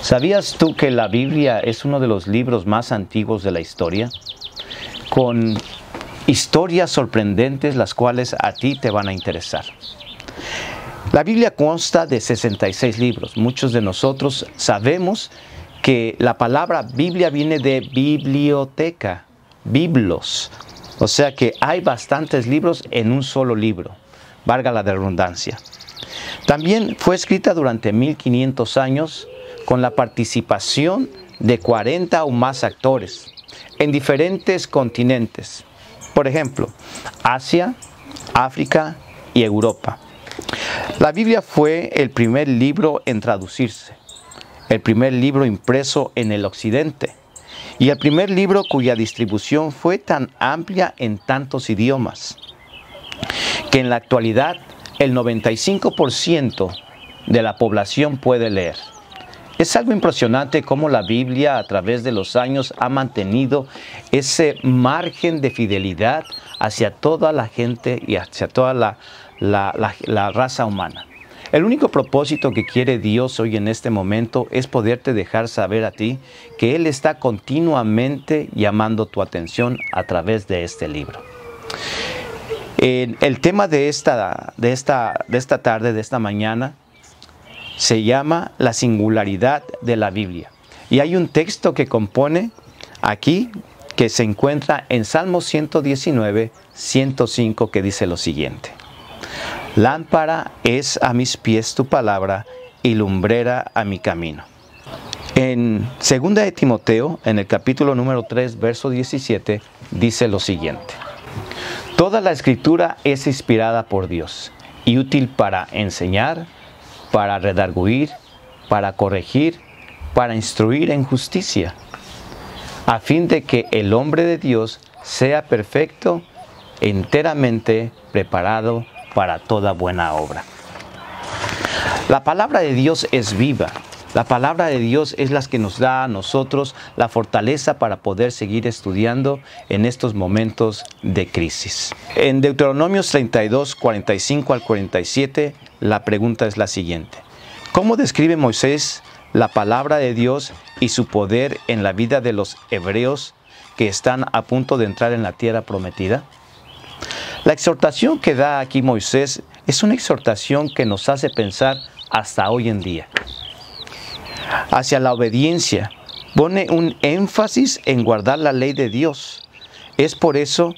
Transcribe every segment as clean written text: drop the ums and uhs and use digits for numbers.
¿Sabías tú que la Biblia es uno de los libros más antiguos de la historia? Con historias sorprendentes las cuales a ti te van a interesar. La Biblia consta de 66 libros. Muchos de nosotros sabemos que la palabra Biblia viene de biblioteca, biblos. O sea que hay bastantes libros en un solo libro, valga la redundancia. También fue escrita durante 1500 años con la participación de 40 o más actores en diferentes continentes. Por ejemplo, Asia, África y Europa. La Biblia fue el primer libro en traducirse, el primer libro impreso en el occidente y el primer libro cuya distribución fue tan amplia en tantos idiomas que en la actualidad el 95% de la población puede leer. Es algo impresionante cómo la Biblia a través de los años ha mantenido ese margen de fidelidad hacia toda la gente y hacia toda la raza humana. El único propósito que quiere Dios hoy en este momento es poderte dejar saber a ti que Él está continuamente llamando tu atención a través de este libro. El tema de esta tarde, de esta mañana, se llama la singularidad de la Biblia. Y hay un texto que compone aquí que se encuentra en Salmo 119, 105 que dice lo siguiente. Lámpara es a mis pies tu palabra y lumbrera a mi camino. En 2 de Timoteo, en el capítulo número 3, verso 17, dice lo siguiente. Toda la escritura es inspirada por Dios y útil para enseñar, para redarguir, para corregir, para instruir en justicia, a fin de que el hombre de Dios sea perfecto, enteramente preparado para toda buena obra. La palabra de Dios es viva. La palabra de Dios es la que nos da a nosotros la fortaleza para poder seguir estudiando en estos momentos de crisis. En Deuteronomios 32, 45 al 47, la pregunta es la siguiente. ¿Cómo describe Moisés la palabra de Dios y su poder en la vida de los hebreos que están a punto de entrar en la tierra prometida? La exhortación que da aquí Moisés es una exhortación que nos hace pensar hasta hoy en día. Hacia la obediencia, pone un énfasis en guardar la ley de Dios. Es por eso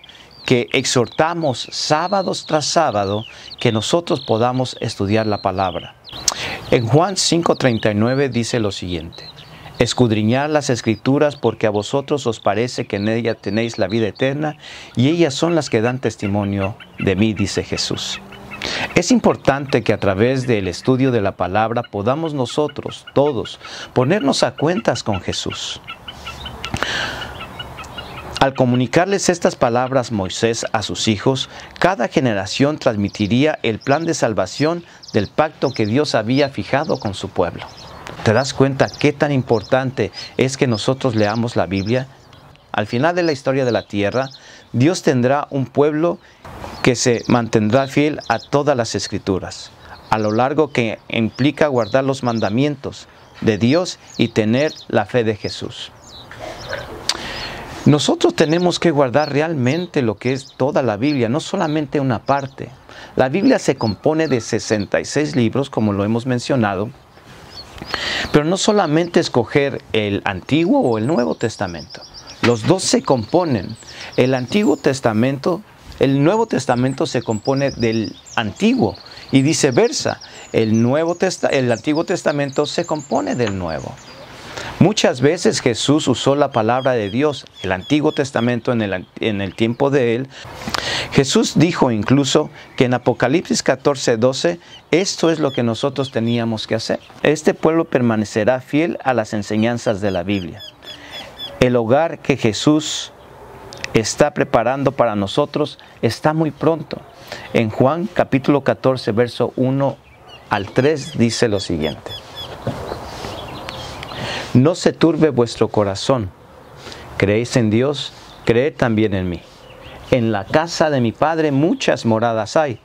que exhortamos sábados tras sábado que nosotros podamos estudiar la palabra. En Juan 5:39 dice lo siguiente. Escudriñad las Escrituras porque a vosotros os parece que en ellas tenéis la vida eterna y ellas son las que dan testimonio de mí, dice Jesús. Es importante que a través del estudio de la palabra podamos nosotros, todos, ponernos a cuentas con Jesús. Al comunicarles estas palabras Moisés a sus hijos, cada generación transmitiría el plan de salvación del pacto que Dios había fijado con su pueblo. ¿Te das cuenta qué tan importante es que nosotros leamos la Biblia? Al final de la historia de la tierra, Dios tendrá un pueblo que se mantendrá fiel a todas las Escrituras, a lo largo que implica guardar los mandamientos de Dios y tener la fe de Jesús. Nosotros tenemos que guardar realmente lo que es toda la Biblia, no solamente una parte. La Biblia se compone de 66 libros, como lo hemos mencionado, pero no solamente escoger el Antiguo o el Nuevo Testamento. Los dos se componen. El Antiguo Testamento, el Nuevo Testamento se compone del Antiguo y viceversa. El Antiguo Testamento se compone del Nuevo. Muchas veces Jesús usó la palabra de Dios, el Antiguo Testamento en el tiempo de Él. Jesús dijo incluso que en Apocalipsis 14:12, esto es lo que nosotros teníamos que hacer. Este pueblo permanecerá fiel a las enseñanzas de la Biblia. El hogar que Jesús está preparando para nosotros está muy pronto. En Juan capítulo 14, verso 1 al 3 dice lo siguiente. No se turbe vuestro corazón. Creéis en Dios, creed también en mí. En la casa de mi Padre muchas moradas hay.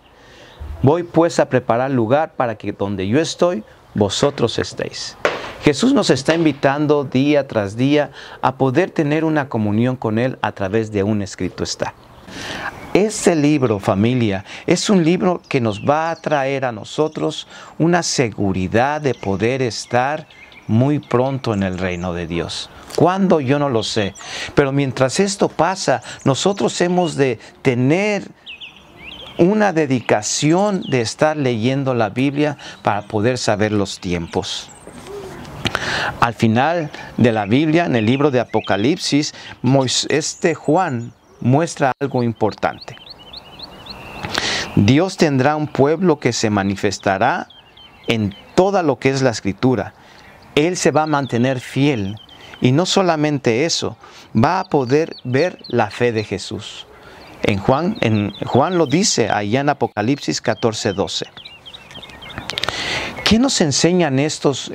Voy pues a preparar lugar para que donde yo estoy, vosotros estéis. Jesús nos está invitando día tras día a poder tener una comunión con Él a través de un escrito está. Este libro, familia, es un libro que nos va a traer a nosotros una seguridad de poder estar muy pronto en el reino de Dios. ¿Cuándo? Yo no lo sé. Pero mientras esto pasa, nosotros hemos de tener una dedicación de estar leyendo la Biblia para poder saber los tiempos. Al final de la Biblia, en el libro de Apocalipsis, Juan muestra algo importante. Dios tendrá un pueblo que se manifestará en toda lo que es la Escritura. Él se va a mantener fiel. Y no solamente eso, va a poder ver la fe de Jesús. Juan lo dice allá en Apocalipsis 14:12. ¿Qué nos enseñan estos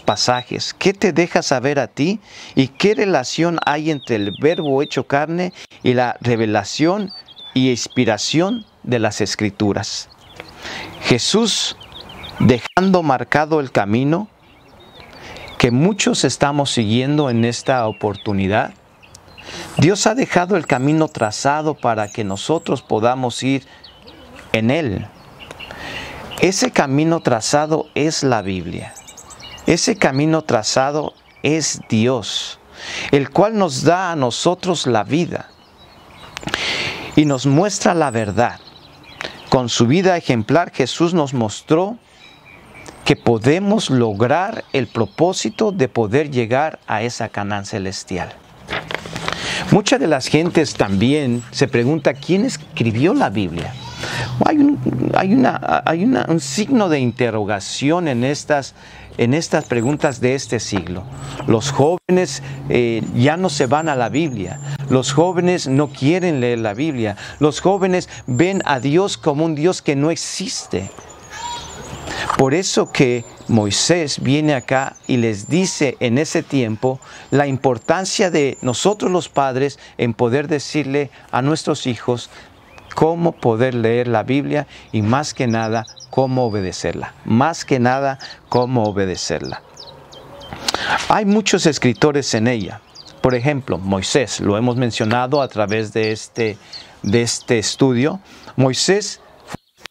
pasajes? ¿Qué te deja saber a ti? ¿Y qué relación hay entre el Verbo hecho carne y la revelación y inspiración de las Escrituras? Jesús, dejando marcado el camino que muchos estamos siguiendo en esta oportunidad, Dios ha dejado el camino trazado para que nosotros podamos ir en Él. Ese camino trazado es la Biblia. Ese camino trazado es Dios, el cual nos da a nosotros la vida y nos muestra la verdad. Con su vida ejemplar, Jesús nos mostró que podemos lograr el propósito de poder llegar a esa Canaán celestial. Muchas de las gentes también se pregunta quién escribió la Biblia. Hay un signo de interrogación en estas preguntas de este siglo. Los jóvenes ya no se van a la Biblia. Los jóvenes no quieren leer la Biblia. Los jóvenes ven a Dios como un Dios que no existe. Por eso que Moisés viene acá y les dice en ese tiempo la importancia de nosotros los padres en poder decirle a nuestros hijos cómo poder leer la Biblia y más que nada cómo obedecerla. Más que nada cómo obedecerla. Hay muchos escritores en ella. Por ejemplo, Moisés, lo hemos mencionado a través de este estudio. Moisés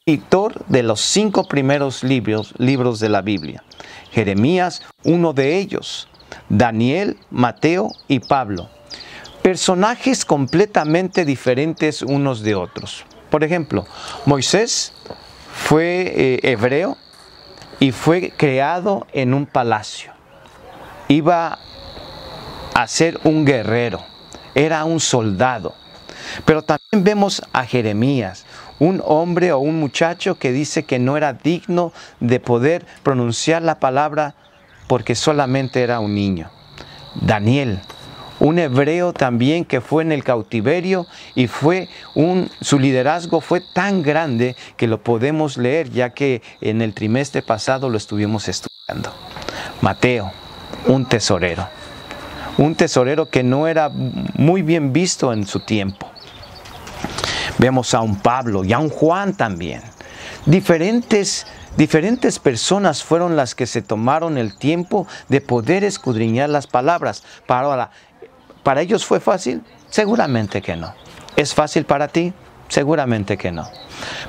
escritor de los 5 primeros libros de la Biblia. Jeremías, uno de ellos. Daniel, Mateo y Pablo. Personajes completamente diferentes unos de otros. Por ejemplo, Moisés fue hebreo y fue creado en un palacio. Iba a ser un guerrero. Era un soldado. Pero también vemos a Jeremías, un hombre o un muchacho que dice que no era digno de poder pronunciar la palabra porque solamente era un niño. Daniel, un hebreo también que fue en el cautiverio y su liderazgo fue tan grande que lo podemos leer ya que en el trimestre pasado lo estuvimos estudiando. Mateo, un tesorero que no era muy bien visto en su tiempo. Vemos a un Pablo y a un Juan también. Diferentes personas fueron las que se tomaron el tiempo de poder escudriñar las palabras. ¿Para ellos fue fácil? Seguramente que no. ¿Es fácil para ti? Seguramente que no.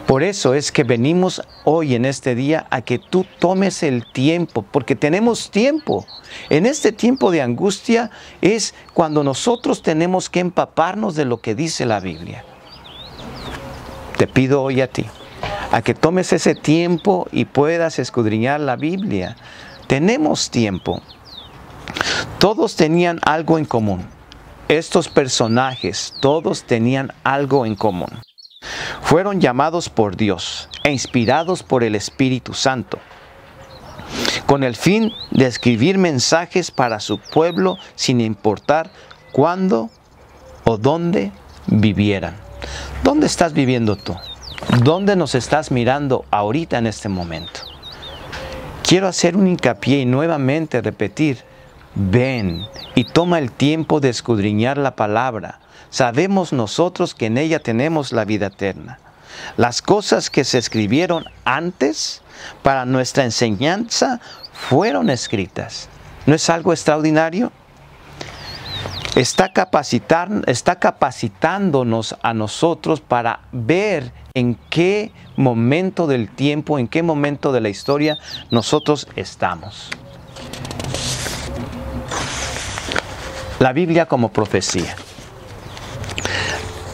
Por eso es que venimos hoy en este día a que tú tomes el tiempo, porque tenemos tiempo. En este tiempo de angustia es cuando nosotros tenemos que empaparnos de lo que dice la Biblia. Te pido hoy a ti, a que tomes ese tiempo y puedas escudriñar la Biblia. Tenemos tiempo. Todos tenían algo en común. Estos personajes, todos tenían algo en común. Fueron llamados por Dios e inspirados por el Espíritu Santo, con el fin de escribir mensajes para su pueblo sin importar cuándo o dónde vivieran. ¿Dónde estás viviendo tú? ¿Dónde nos estás mirando ahorita en este momento? Quiero hacer un hincapié y nuevamente repetir, ven y toma el tiempo de escudriñar la palabra. Sabemos nosotros que en ella tenemos la vida eterna. Las cosas que se escribieron antes para nuestra enseñanza fueron escritas. ¿No es algo extraordinario? Está capacitándonos a nosotros para ver en qué momento del tiempo, en qué momento de la historia nosotros estamos. La Biblia como profecía.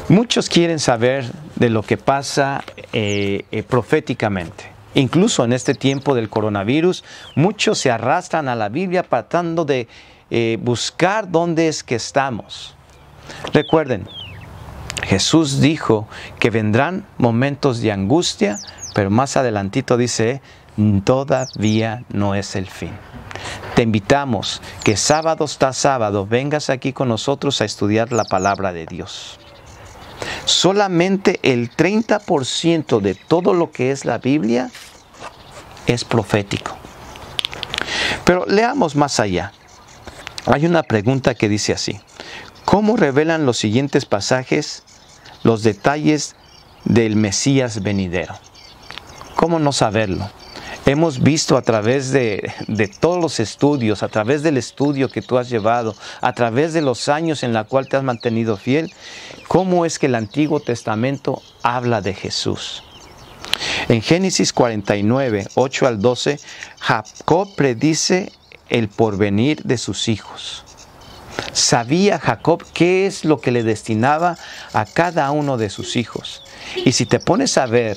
Muchos quieren saber de lo que pasa proféticamente. Incluso en este tiempo del coronavirus, muchos se arrastran a la Biblia tratando de buscar dónde es que estamos. Recuerden, Jesús dijo que vendrán momentos de angustia, pero más adelantito dice, todavía no es el fin. Te invitamos que sábado tras sábado vengas aquí con nosotros a estudiar la palabra de Dios. Solamente el 30% de todo lo que es la Biblia es profético. Pero leamos más allá. Hay una pregunta que dice así: ¿cómo revelan los siguientes pasajes los detalles del Mesías venidero? ¿Cómo no saberlo? Hemos visto a través de todos los estudios, a través del estudio que tú has llevado, a través de los años en los cuales te has mantenido fiel, cómo es que el Antiguo Testamento habla de Jesús. En Génesis 49, 8 al 12, Jacob predice el porvenir de sus hijos. Sabía Jacob qué es lo que le destinaba a cada uno de sus hijos. Y si te pones a ver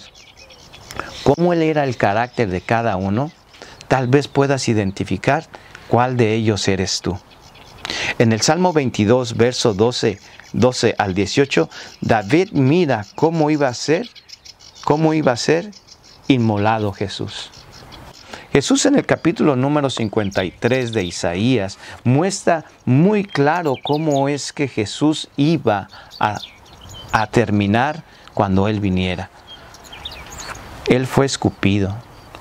cómo él era el carácter de cada uno, tal vez puedas identificar cuál de ellos eres tú. En el Salmo 22, verso 12 al 18, David mira cómo iba a ser inmolado Jesús. Jesús en el capítulo número 53 de Isaías muestra muy claro cómo es que Jesús iba a terminar cuando Él viniera. Él fue escupido,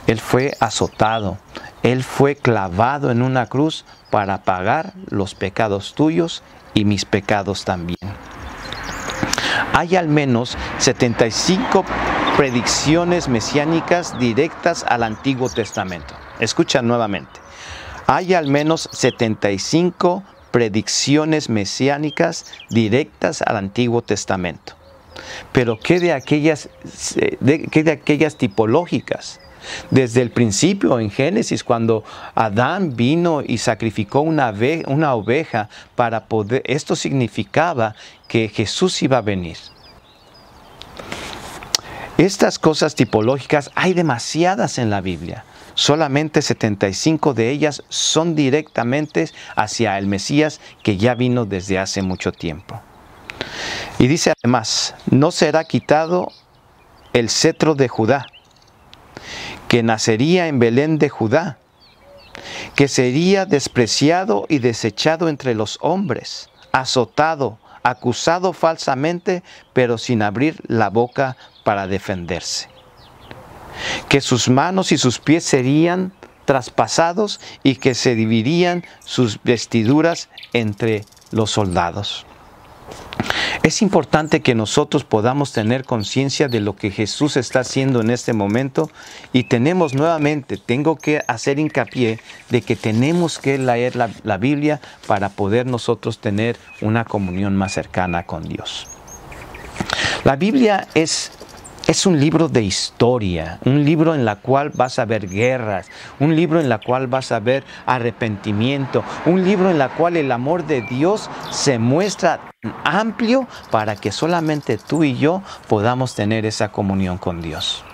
Él fue azotado, Él fue clavado en una cruz para pagar los pecados tuyos y mis pecados también. Hay al menos 75 predicciones mesiánicas directas al Antiguo Testamento. Escucha nuevamente. Hay al menos 75 predicciones mesiánicas directas al Antiguo Testamento. Pero ¿qué de aquellas tipológicas? Desde el principio, en Génesis, cuando Adán vino y sacrificó una oveja para poder, esto significaba que Jesús iba a venir. Estas cosas tipológicas hay demasiadas en la Biblia. Solamente 75 de ellas son directamente hacia el Mesías que ya vino desde hace mucho tiempo. Y dice además, no será quitado el cetro de Judá, que nacería en Belén de Judá, que sería despreciado y desechado entre los hombres, azotado, acusado falsamente, pero sin abrir la boca para defenderse. Que sus manos y sus pies serían traspasados y que se dividirían sus vestiduras entre los soldados. Es importante que nosotros podamos tener conciencia de lo que Jesús está haciendo en este momento y tengo que hacer hincapié de que tenemos que leer la Biblia para poder nosotros tener una comunión más cercana con Dios. La Biblia es un libro de historia, un libro en el cual vas a ver guerras, un libro en el cual vas a ver arrepentimiento, un libro en el cual el amor de Dios se muestra amplio para que solamente tú y yo podamos tener esa comunión con Dios.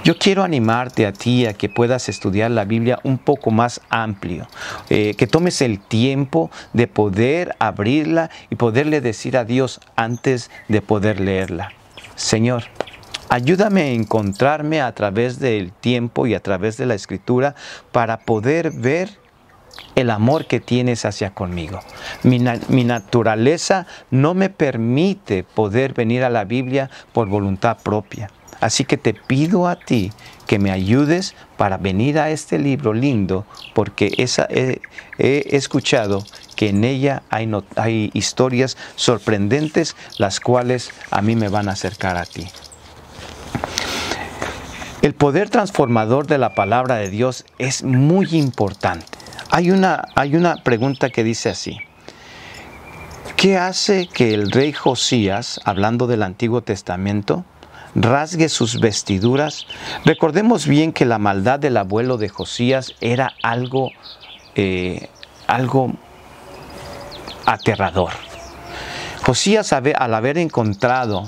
Yo quiero animarte a ti a que puedas estudiar la Biblia un poco más amplio, que tomes el tiempo de poder abrirla y poderle decir a Dios antes de poder leerla: Señor, ayúdame a encontrarme a través del tiempo y a través de la Escritura para poder ver el amor que tienes hacia conmigo. Mi naturaleza no me permite poder venir a la Biblia por voluntad propia. Así que te pido a ti que me ayudes para venir a este libro lindo, porque he escuchado que en ella hay historias sorprendentes, las cuales a mí me van a acercar a ti. El poder transformador de la palabra de Dios es muy importante. Hay una pregunta que dice así: ¿qué hace que el rey Josías, hablando del Antiguo Testamento, rasgue sus vestiduras? Recordemos bien que la maldad del abuelo de Josías era algo aterrador. Josías, al haber encontrado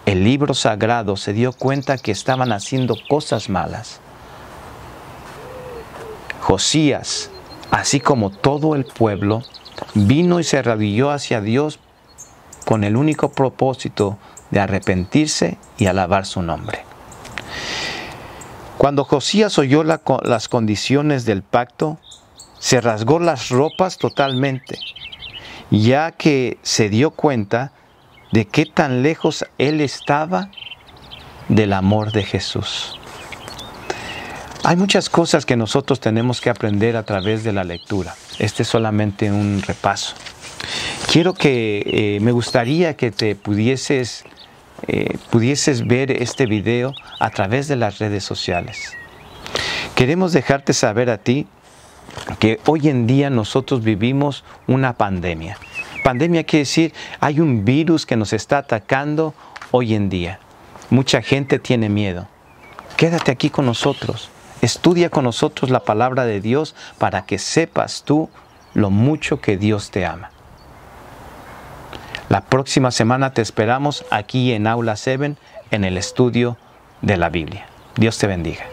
el libro sagrado, se dio cuenta que estaban haciendo cosas malas. Josías, así como todo el pueblo, vino y se arrodilló hacia Dios con el único propósito de arrepentirse y alabar su nombre. Cuando Josías oyó las condiciones del pacto, se rasgó las ropas totalmente, ya que se dio cuenta de qué tan lejos él estaba del amor de Jesús. Hay muchas cosas que nosotros tenemos que aprender a través de la lectura. Este es solamente un repaso. Me gustaría que te pudieses ver este video a través de las redes sociales. Queremos dejarte saber a ti que hoy en día nosotros vivimos una pandemia. Pandemia quiere decir, hay un virus que nos está atacando hoy en día. Mucha gente tiene miedo. Quédate aquí con nosotros. Estudia con nosotros la palabra de Dios para que sepas tú lo mucho que Dios te ama. La próxima semana te esperamos aquí en Aula 7, en el estudio de la Biblia. Dios te bendiga.